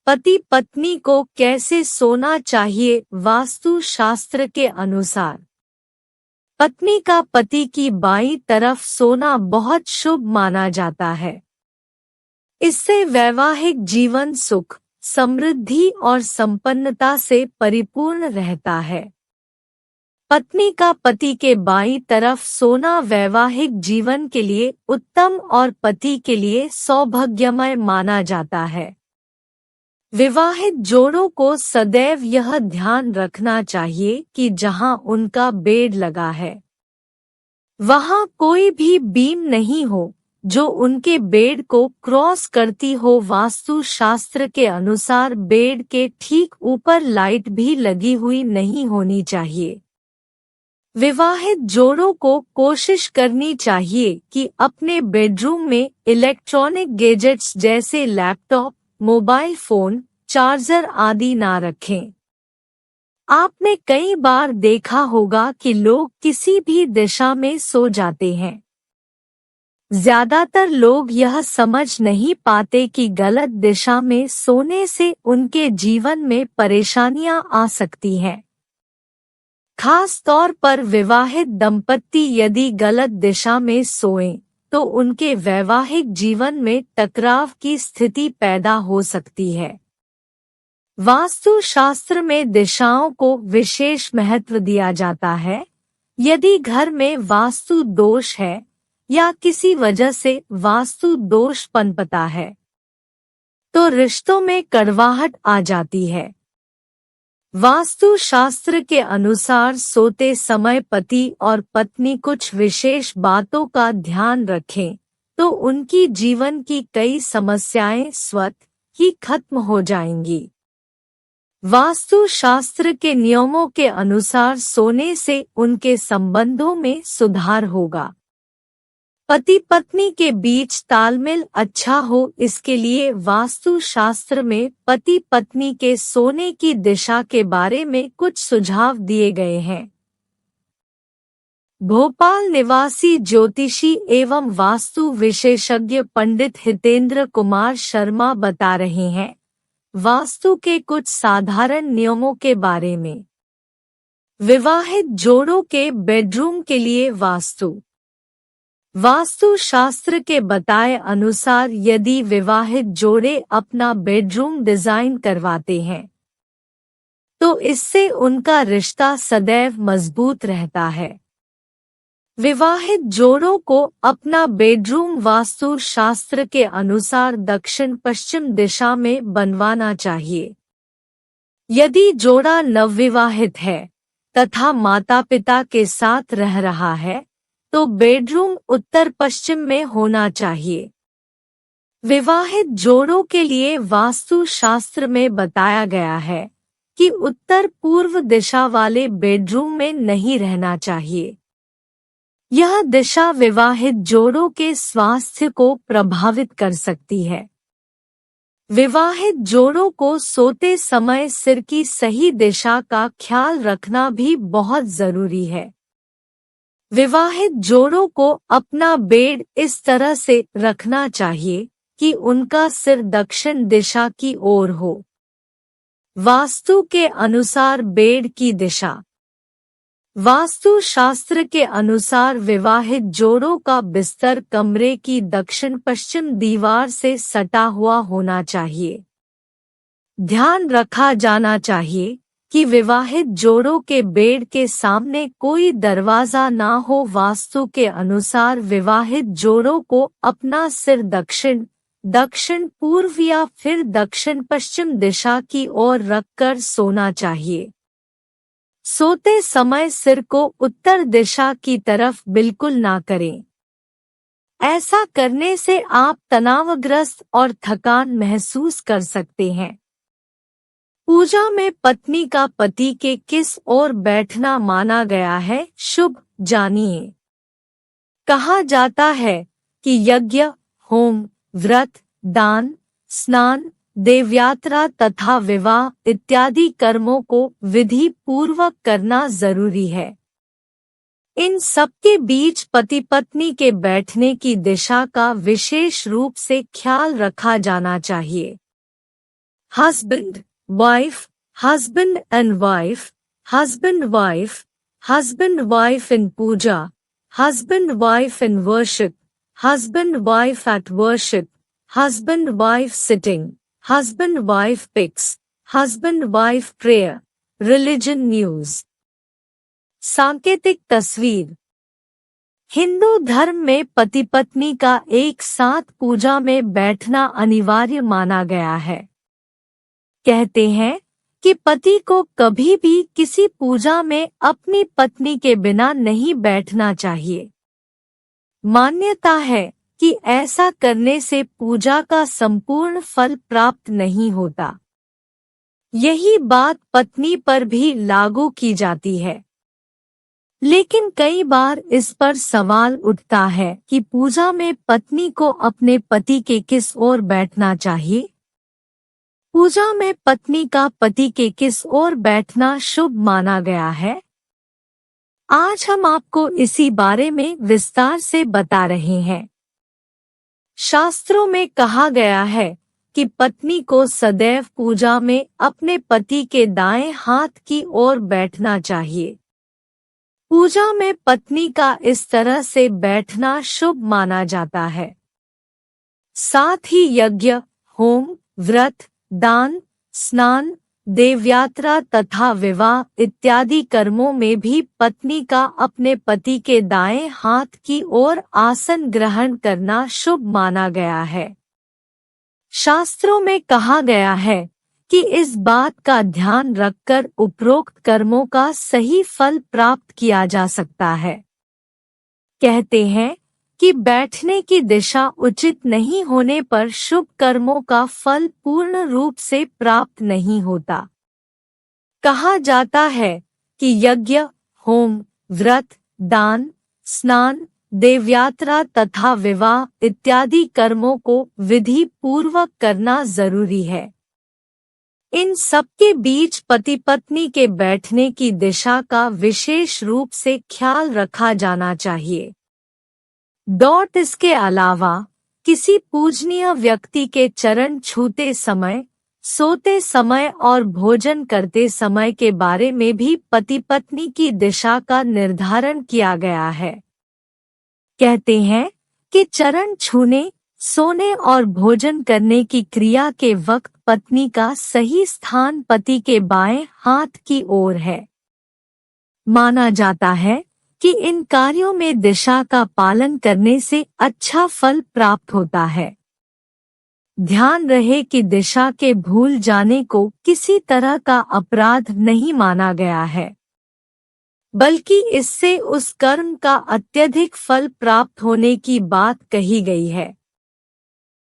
पति पत्नी को कैसे सोना चाहिए वास्तु शास्त्र के अनुसार। पत्नी का पति की बाईं तरफ सोना बहुत शुभ माना जाता है। इससे वैवाहिक जीवन सुख, समृद्धि और संपन्नता से परिपूर्ण रहता है। पत्नी का पति के बाईं तरफ सोना वैवाहिक जीवन के लिए उत्तम और पति के लिए सौभाग्यमय माना जाता है। विवाहित जोड़ों को सदैव यह ध्यान रखना चाहिए कि जहां उनका बेड लगा है वहां कोई भी बीम नहीं हो जो उनके बेड को क्रॉस करती हो। वास्तु शास्त्र के अनुसार बेड के ठीक ऊपर लाइट भी लगी हुई नहीं होनी चाहिए। विवाहित जोड़ों को कोशिश करनी चाहिए कि अपने बेडरूम में इलेक्ट्रॉनिक गैजेट्स जैसे लैपटॉप, मोबाइल फोन, चार्जर आदि ना रखें। आपने कई बार देखा होगा कि लोग किसी भी दिशा में सो जाते हैं। ज्यादातर लोग यह समझ नहीं पाते कि गलत दिशा में सोने से उनके जीवन में परेशानियां आ सकती हैं। खास तौर पर विवाहित दंपति यदि गलत दिशा में सोएं तो उनके वैवाहिक जीवन में टकराव की स्थिति पैदा हो सकती है। वास्तु शास्त्र में दिशाओं को विशेष महत्व दिया जाता है। यदि घर में वास्तु दोष है या किसी वजह से वास्तु दोष पनपता है तो रिश्तों में कड़वाहट आ जाती है। वास्तु शास्त्र के अनुसार सोते समय पति और पत्नी कुछ विशेष बातों का ध्यान रखें तो उनकी जीवन की कई समस्याएं स्वतः ही खत्म हो जाएंगी। वास्तु शास्त्र के नियमों के अनुसार सोने से उनके संबंधों में सुधार होगा। पति पत्नी के बीच तालमेल अच्छा हो इसके लिए वास्तु शास्त्र में पति पत्नी के सोने की दिशा के बारे में कुछ सुझाव दिए गए हैं। भोपाल निवासी ज्योतिषी एवं वास्तु विशेषज्ञ पंडित हितेंद्र कुमार शर्मा बता रहे हैं वास्तु के कुछ साधारण नियमों के बारे में। विवाहित जोड़ों के बेडरूम के लिए वास्तु शास्त्र के बताए अनुसार यदि विवाहित जोड़े अपना बेडरूम डिजाइन करवाते हैं तो इससे उनका रिश्ता सदैव मजबूत रहता है। विवाहित जोड़ों को अपना बेडरूम वास्तु शास्त्र के अनुसार दक्षिण पश्चिम दिशा में बनवाना चाहिए। यदि जोड़ा नवविवाहित है तथा माता पिता के साथ रह रहा है तो बेडरूम उत्तर पश्चिम में होना चाहिए। विवाहित जोड़ों के लिए वास्तु शास्त्र में बताया गया है कि उत्तर पूर्व दिशा वाले बेडरूम में नहीं रहना चाहिए। यह दिशा विवाहित जोड़ों के स्वास्थ्य को प्रभावित कर सकती है। विवाहित जोड़ों को सोते समय सिर की सही दिशा का ख्याल रखना भी बहुत जरूरी है। विवाहित जोड़ों को अपना बेड इस तरह से रखना चाहिए कि उनका सिर दक्षिण दिशा की ओर हो। वास्तु के अनुसार बेड की दिशा। वास्तु शास्त्र के अनुसार विवाहित जोड़ों का बिस्तर कमरे की दक्षिण पश्चिम दीवार से सटा हुआ होना चाहिए। ध्यान रखा जाना चाहिए कि विवाहित जोड़ों के बेड के सामने कोई दरवाजा ना हो। वास्तु के अनुसार विवाहित जोड़ों को अपना सिर दक्षिण पूर्व या फिर दक्षिण पश्चिम दिशा की ओर रखकर सोना चाहिए। सोते समय सिर को उत्तर दिशा की तरफ बिल्कुल ना करें। ऐसा करने से आप तनावग्रस्त और थकान महसूस कर सकते हैं। पूजा में पत्नी का पति के किस ओर बैठना माना गया है शुभ जानिए। कहा जाता है कि यज्ञ, होम, व्रत, दान, स्नान, देवयात्रा तथा विवाह इत्यादि कर्मों को विधि पूर्वक करना जरूरी है। इन सबके बीच पति पत्नी के बैठने की दिशा का विशेष रूप से ख्याल रखा जाना चाहिए। husband, wife, husband and wife, husband, wife, husband, wife in puja, husband, wife in worship, husband, wife at worship, husband, wife sitting, husband, wife pics, husband, wife prayer, religion news. सांकेतिक तस्वीर। हिंदू धर्म में पति पत्नी का एक साथ पूजा में बैठना अनिवार्य माना गया है। कहते हैं कि पति को कभी भी किसी पूजा में अपनी पत्नी के बिना नहीं बैठना चाहिए। मान्यता है कि ऐसा करने से पूजा का संपूर्ण फल प्राप्त नहीं होता। यही बात पत्नी पर भी लागू की जाती है। लेकिन कई बार इस पर सवाल उठता है कि पूजा में पत्नी को अपने पति के किस ओर बैठना चाहिए। पूजा में पत्नी का पति के किस ओर बैठना शुभ माना गया है। आज हम आपको इसी बारे में विस्तार से बता रहे हैं। शास्त्रों में कहा गया है कि पत्नी को सदैव पूजा में अपने पति के दाएं हाथ की ओर बैठना चाहिए। पूजा में पत्नी का इस तरह से बैठना शुभ माना जाता है। साथ ही यज्ञ, होम, व्रत, दान, स्नान, देवयात्रा तथा विवाह इत्यादि कर्मों में भी पत्नी का अपने पति के दाएं हाथ की ओर आसन ग्रहण करना शुभ माना गया है। शास्त्रों में कहा गया है कि इस बात का ध्यान रखकर उपरोक्त कर्मों का सही फल प्राप्त किया जा सकता है। कहते हैं कि बैठने की दिशा उचित नहीं होने पर शुभ कर्मों का फल पूर्ण रूप से प्राप्त नहीं होता। कहा जाता है कि यज्ञ, होम, व्रत, दान, स्नान, देवयात्रा तथा विवाह इत्यादि कर्मों को विधि पूर्वक करना जरूरी है। इन सबके बीच पति पत्नी के बैठने की दिशा का विशेष रूप से ख्याल रखा जाना चाहिए। इसके अलावा किसी पूजनीय व्यक्ति के चरण छूते समय, सोते समय और भोजन करते समय के बारे में भी पति पत्नी की दिशा का निर्धारण किया गया है। कहते हैं कि चरण छूने, सोने और भोजन करने की क्रिया के वक्त पत्नी का सही स्थान पति के बाएं हाथ की ओर है। माना जाता है कि इन कार्यों में दिशा का पालन करने से अच्छा फल प्राप्त होता है। ध्यान रहे कि दिशा के भूल जाने को किसी तरह का अपराध नहीं माना गया है, बल्कि इससे उस कर्म का अत्यधिक फल प्राप्त होने की बात कही गई है।